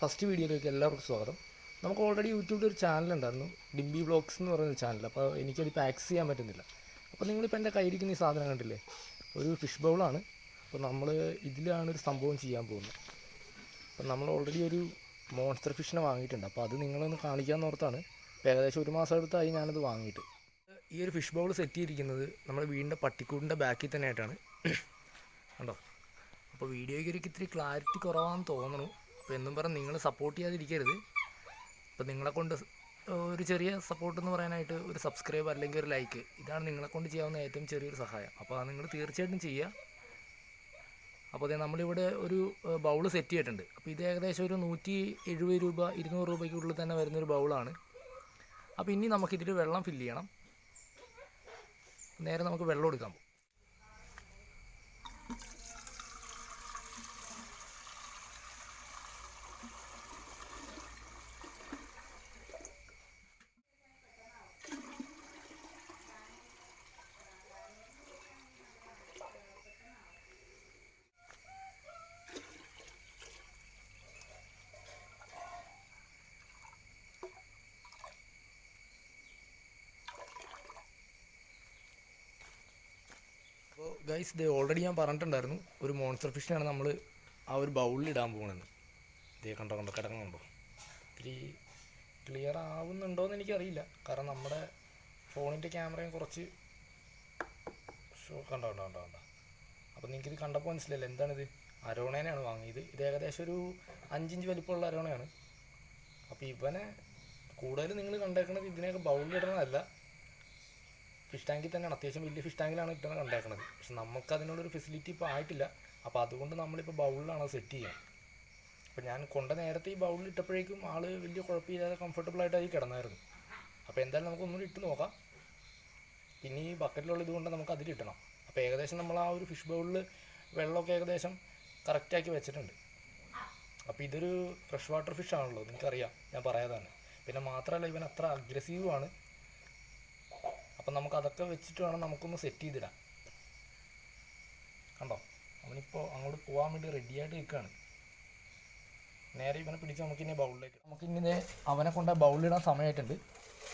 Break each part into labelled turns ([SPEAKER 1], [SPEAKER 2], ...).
[SPEAKER 1] First വീഡിയോയിലേക്ക് എല്ലാവർക്കും സ്വാഗതം. നമുക്ക് ഓൾറെഡി യൂട്യൂബിൽ ഒരു ചാനലുണ്ടായിരുന്നു, ഡിംബി വ്ളോഗ്സ് എന്ന് പറയുന്ന ചാനൽ. അപ്പോൾ എനിക്കതിപ്പോൾ ആക്സസ് ചെയ്യാൻ പറ്റുന്നില്ല. അപ്പോൾ നിങ്ങളിപ്പോൾ എൻ്റെ കയ്യിരിക്കുന്ന ഈ സാധനം കണ്ടില്ലേ, ഒരു ഫിഷ് ബൗളാണ്. അപ്പോൾ നമ്മൾ ഇതിലാണ് ഒരു സംഭവം ചെയ്യാൻ പോകുന്നത്. അപ്പോൾ നമ്മൾ ഓൾറെഡി ഒരു മോൺസ്റ്റർ ഫിഷിനെ വാങ്ങിയിട്ടുണ്ട്. അപ്പോൾ അത് നിങ്ങളൊന്ന് കാണിക്കാമെന്ന് ഓർത്താണ്. ഇപ്പോൾ ഏകദേശം ഒരു മാസം അടുത്തായി ഞാനത് വാങ്ങിയിട്ട്. ഈ ഒരു ഫിഷ് ബൗൾ സെറ്റ് ചെയ്തിരിക്കുന്നത് നമ്മുടെ വീടിൻ്റെ പട്ടിക്കൂടിൻ്റെ ബാക്കിൽ തന്നെ ആയിട്ടാണ്. കണ്ടോ? അപ്പോൾ വീഡിയോയ്ക്ക് ഒരു ഇത്തിരി ക്ലാരിറ്റി കുറവാണെന്ന് തോന്നുന്നു. അപ്പോൾ എന്നും പറഞ്ഞ് നിങ്ങൾ സപ്പോർട്ട് ചെയ്യാതിരിക്കരുത്. അപ്പോൾ നിങ്ങളെക്കൊണ്ട് ഒരു ചെറിയ സപ്പോർട്ട് എന്ന് പറയാനായിട്ട് ഒരു സബ്സ്ക്രൈബ് അല്ലെങ്കിൽ ഒരു ലൈക്ക്, ഇതാണ് നിങ്ങളെക്കൊണ്ട് ചെയ്യാവുന്ന ഏറ്റവും ചെറിയൊരു സഹായം. അപ്പോൾ അത് നിങ്ങൾ തീർച്ചയായിട്ടും ചെയ്യുക. അപ്പോൾ അതേ നമ്മളിവിടെ ഒരു ബൗൾ സെറ്റ് ചെയ്തിട്ടുണ്ട്. അപ്പോൾ ഇത് ഏകദേശം ഒരു 170 രൂപ 200 രൂപയ്ക്കുള്ളിൽ തന്നെ വരുന്നൊരു ബൗളാണ്. അപ്പോൾ ഇനി നമുക്കിതിൽ വെള്ളം ഫില്ല് ചെയ്യണം. നേരെ നമുക്ക് വെള്ളം എടുക്കാൻ പോകും. അപ്പോൾ ഗൈസ്, ഇത് ഓൾറെഡി ഞാൻ പറഞ്ഞിട്ടുണ്ടായിരുന്നു, ഒരു മോൺസ്റ്റർ ഫിഷിനാണ് നമ്മൾ ആ ഒരു ബൗളിൽ ഇടാൻ പോകുന്നത്. ഇതേ കണ്ടോ കിടക്കുന്നുണ്ടോ? ഇത്തിരി ക്ലിയർ ആവുന്നുണ്ടോയെന്ന് എനിക്കറിയില്ല, കാരണം നമ്മുടെ ഫോണിൻ്റെ ക്യാമറയും കുറച്ച് കണ്ടോ. അപ്പോൾ നിങ്ങൾക്കിത് കണ്ടപ്പോൾ മനസ്സിലല്ലേ എന്താണിത്? അരോണേനെയാണ് വാങ്ങിയത്. ഇത് ഏകദേശം ഒരു 5 ഇഞ്ച് വലിപ്പമുള്ള അരോണയാണ്. അപ്പോൾ ഇവനെ കൂടുതൽ നിങ്ങൾ കണ്ടേക്കുന്നത് ഇതിനെയൊക്കെ ബൗളിലിടണമല്ല, ഫിഷ് ടാങ്കിൽ തന്നെയാണ്. അത്യാവശ്യം വലിയ ഫിഷ് ടാങ്കിലാണ് ഇട്ടാണ് കണ്ടേക്കുന്നത്. പക്ഷെ നമുക്കതിനുള്ളൊരു ഫെസിലിറ്റി ഇപ്പോൾ ആയിട്ടില്ല. അപ്പോൾ അതുകൊണ്ട് നമ്മളിപ്പോൾ ബൗളിലാണ് സെറ്റ് ചെയ്യുക. അപ്പോൾ ഞാൻ നേരത്തെ ഈ ബൗളിൽ ഇട്ടപ്പോഴേക്കും ആൾ വലിയ കുഴപ്പമില്ലാതെ കംഫർട്ടബിളായിട്ട് അതിൽ കിടന്നായിരുന്നു. അപ്പോൾ എന്തായാലും നമുക്കൊന്നുകൂടി ഇട്ട് നോക്കാം. പിന്നെ ഈ ബക്കറ്റിലുള്ള ഇതുകൊണ്ട് നമുക്ക് അതിലിട്ടണം. അപ്പോൾ ഏകദേശം നമ്മൾ ആ ഒരു ഫിഷ് ബൗളിൽ വെള്ളമൊക്കെ ഏകദേശം കറക്റ്റാക്കി വെച്ചിട്ടുണ്ട്. അപ്പോൾ ഇതൊരു ഫ്രഷ് വാട്ടർ ഫിഷ് ആണല്ലോ, നിങ്ങൾക്കറിയാം, ഞാൻ പറയാതാണ്. പിന്നെ മാത്രമല്ല ഇവൻ അത്ര അഗ്രസീവുമാണ്. അപ്പം നമുക്കതൊക്കെ വെച്ചിട്ട് വേണം നമുക്കൊന്ന് സെറ്റ് ചെയ്തിടാം. കണ്ടോ, അവനിപ്പോൾ അങ്ങോട്ട് പോകാൻ വേണ്ടി റെഡിയായിട്ട് നിൽക്കുകയാണ്. നേരെ ഇവനെ പിടിച്ച് നമുക്കിനി ബൗളിലേക്ക്, നമുക്കിനി അവനെ കൊണ്ട് ബൗളിലിടാൻ സമയമായിട്ടുണ്ട്.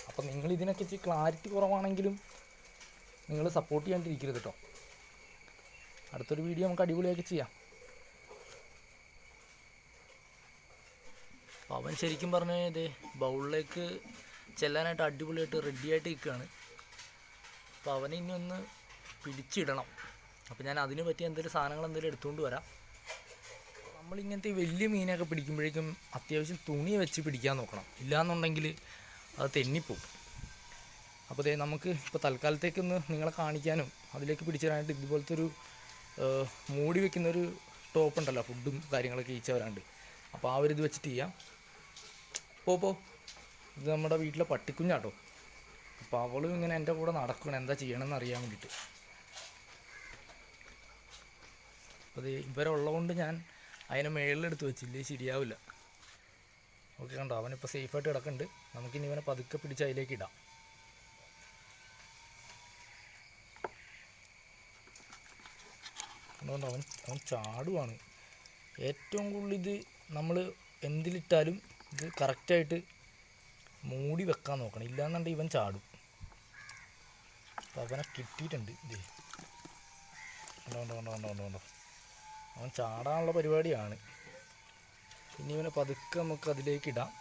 [SPEAKER 1] അപ്പം നിങ്ങൾ ഇതിനൊക്കെ ഇച്ചിരി ക്ലാരിറ്റി കുറവാണെങ്കിലും നിങ്ങൾ സപ്പോർട്ട് ചെയ്യാണ്ടിരിക്കരുത് കേട്ടോ. അടുത്തൊരു വീഡിയോ നമുക്ക് അടിപൊളിയാക്കി ചെയ്യാം. അപ്പോൾ അവൻ ശരിക്കും പറഞ്ഞാൽ ഇതേ ബൗളിലേക്ക് ചെല്ലാനായിട്ട് അടിപൊളിയായിട്ട് റെഡിയായിട്ട് നിൽക്കുകയാണ്. അപ്പോൾ അവനെ ഇനി ഒന്ന് പിടിച്ചിടണം. അപ്പോൾ ഞാൻ അതിന് പറ്റിയ എന്തെങ്കിലും സാധനങ്ങൾ എന്തെങ്കിലും എടുത്തുകൊണ്ട് വരാം. നമ്മളിങ്ങനത്തെ വലിയ മീനൊക്കെ പിടിക്കുമ്പോഴേക്കും അത്യാവശ്യം തുണി വെച്ച് പിടിക്കാൻ നോക്കണം, ഇല്ലയെന്നുണ്ടെങ്കിൽ അത് തെന്നിപ്പോവും. അപ്പോൾ അതേ നമുക്ക് ഇപ്പോൾ തൽക്കാലത്തേക്കൊന്ന് നിങ്ങളെ കാണിക്കാനും അതിലേക്ക് പിടിച്ചിടാനായിട്ട് ഇതുപോലത്തെ ഒരു മൂടി വെക്കുന്നൊരു ടോപ്പ് ഉണ്ടല്ലോ, ഫുഡും കാര്യങ്ങളൊക്കെ ഈച്ചവരാണ്ട്. അപ്പോൾ ആ ഒരു ഇത് വെച്ചിട്ട് ചെയ്യാം. പോ ഇത് നമ്മുടെ വീട്ടിലെ പട്ടിക്കുഞ്ഞാട്ടോ. അപ്പോൾ അവളും ഇങ്ങനെ എൻ്റെ കൂടെ നടക്കണം, എന്താ ചെയ്യണമെന്ന് അറിയാൻ വേണ്ടിയിട്ട്. അപ്പോൾ അത് ഇവരുള്ളതുകൊണ്ട് ഞാൻ അതിനെ മേളിലെടുത്ത് വെച്ചില്ലേ, ശരിയാവില്ല. ഓക്കെ, കണ്ടോ അവനിപ്പോൾ സേഫായിട്ട് കിടക്കുന്നുണ്ട്. നമുക്കിനി ഇവനെ പതുക്കെ പിടിച്ച് അതിലേക്ക് ഇടാം. അതുകൊണ്ട് അവൻ ചാടുവാണ്. ഏറ്റവും കൂടുതൽ ഇത് നമ്മൾ എന്തിലിട്ടാലും ഇത് കറക്റ്റായിട്ട് മൂടി വെക്കാൻ നോക്കണം, ഇല്ലയെന്നുണ്ടെങ്കിൽ ഇവൻ ചാടും. അപ്പോൾ അവനെ കിട്ടിയിട്ടുണ്ട്. ഇത് കണ്ടോ അവൻ ചാടാനുള്ള പരിപാടിയാണ്. ഇനി ഇവനെ പതുക്കെ നമുക്ക് അതിലേക്ക് ഇടാം.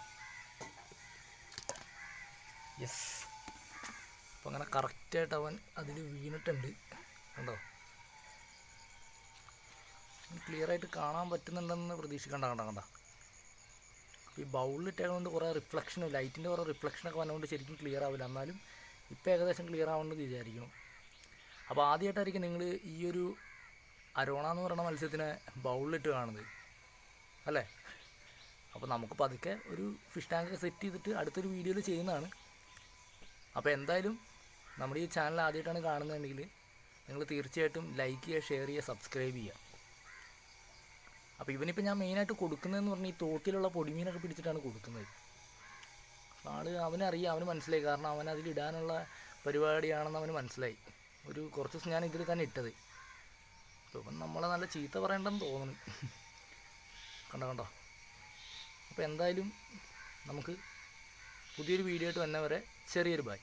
[SPEAKER 1] യെസ്, അപ്പോൾ അങ്ങനെ കറക്റ്റായിട്ട് അവൻ അതിൽ വീണിട്ടുണ്ട്. കണ്ടോ, ക്ലിയറായിട്ട് കാണാൻ പറ്റുന്നുണ്ടെന്ന് പ്രതീക്ഷിക്കണ്ട. ഈ ബൗളിലിട്ടതുകൊണ്ട് കുറേ റിഫ്ലക്ഷനും ലൈറ്റിൻ്റെ കുറേ റിഫ്ലക്ഷനൊക്കെ വന്നുകൊണ്ട് ശരിക്കും ക്ലിയർ ആവില്ല. എന്നാലും ഇപ്പോൾ ഏകദേശം ക്ലിയർ ആവുമെന്ന് വിചാരിക്കണം. അപ്പോൾ ആദ്യമായിട്ടായിരിക്കും നിങ്ങൾ ഈ ഒരു അരോണ എന്ന് പറയുന്ന മത്സ്യത്തിനെ ബൗളിലിട്ട് കാണുന്നത് അല്ലേ. അപ്പോൾ നമുക്ക് പതുക്കെ ഒരു ഫിഷ് ടാങ്ക് സെറ്റ് ചെയ്തിട്ട് അടുത്തൊരു വീഡിയോയിൽ ചെയ്യുന്നതാണ്. അപ്പോൾ എന്തായാലും നമ്മുടെ ഈ ചാനൽ ആദ്യമായിട്ടാണ് കാണുന്നതെങ്കിൽ നിങ്ങൾ തീർച്ചയായിട്ടും ലൈക്ക് ചെയ്യുക, ഷെയർ ചെയ്യുക, സബ്സ്ക്രൈബ് ചെയ്യുക. അപ്പോൾ ഇവനിപ്പോൾ ഞാൻ മെയിനായിട്ട് കൊടുക്കുന്നതെന്ന് പറഞ്ഞാൽ ഈ തോട്ടിലുള്ള പൊടിമീനൊക്കെ പിടിച്ചിട്ടാണ് കൊടുക്കുന്നത്. അവനറിയാം, അവന് മനസ്സിലായി, കാരണം അവൻ അതിലിടാനുള്ള പരിപാടിയാണെന്ന് അവന് മനസ്സിലായി. കുറച്ച് ദിവസം ഞാൻ ഇതിൽ തന്നെ ഇട്ടത്. അപ്പോൾ ഇവൻ നമ്മളെ നല്ല ചീത്ത പറയണ്ടെന്ന് തോന്നുന്നു. കണ്ടോ അപ്പോൾ എന്തായാലും നമുക്ക് പുതിയൊരു വീഡിയോ ആയിട്ട് വന്നവരെ ചെറിയൊരു ബൈ.